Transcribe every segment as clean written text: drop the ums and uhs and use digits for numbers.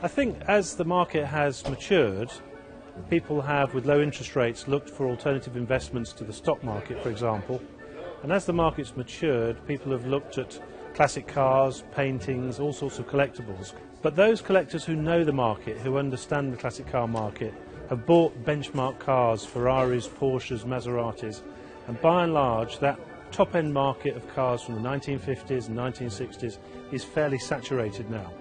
I think as the market has matured, people have, with low interest rates, looked for alternative investments to the stock market, for example. And as the market's matured, people have looked at classic cars, paintings, all sorts of collectibles. But those collectors who know the market, who understand the classic car market, have bought benchmark cars, Ferraris, Porsches, Maseratis, and by and large that top-end market of cars from the 1950s and 1960s is fairly saturated now.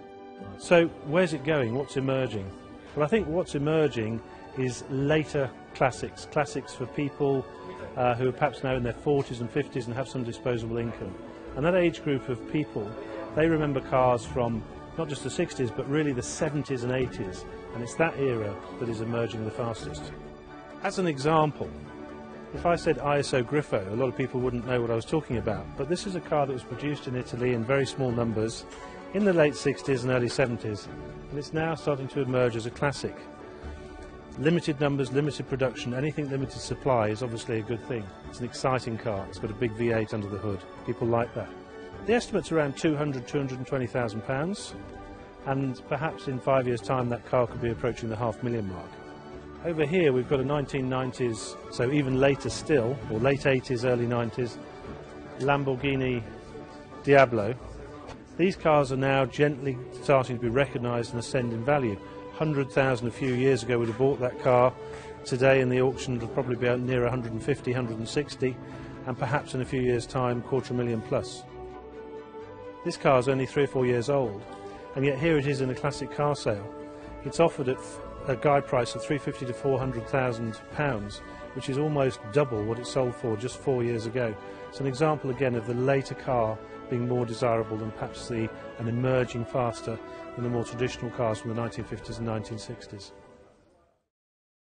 So where's it going? What's emerging? Well, I think what's emerging is later classics, classics for people who are perhaps now in their 40s and 50s and have some disposable income. And that age group of people, they remember cars from not just the 60s but really the 70s and 80s, and it's that era that is emerging the fastest. As an example, if I said ISO Grifo, a lot of people wouldn't know what I was talking about, but this is a car that was produced in Italy in very small numbers in the late 60s and early 70s, and it's now starting to emerge as a classic. Limited numbers, limited production, anything limited supply is obviously a good thing. It's an exciting car, it's got a big V8 under the hood, people like that. The estimate's around £220,000, and perhaps in 5 years' time that car could be approaching the £500,000 mark. Over here we've got a 1990s, so even later still, or late 80s, early 90s, Lamborghini Diablo. These cars are now gently starting to be recognised and ascend in value. 100,000 a few years ago we'd have bought that car. Today in the auction it'll probably be near 150, 160, and perhaps in a few years' time £250,000 plus. This car is only 3 or 4 years old, and yet here it is in a classic car sale. It's offered at a guide price of £350,000 to £400,000, which is almost double what it sold for just 4 years ago. It's an example again of the later car being more desirable than perhaps and emerging faster than the more traditional cars from the 1950s and 1960s.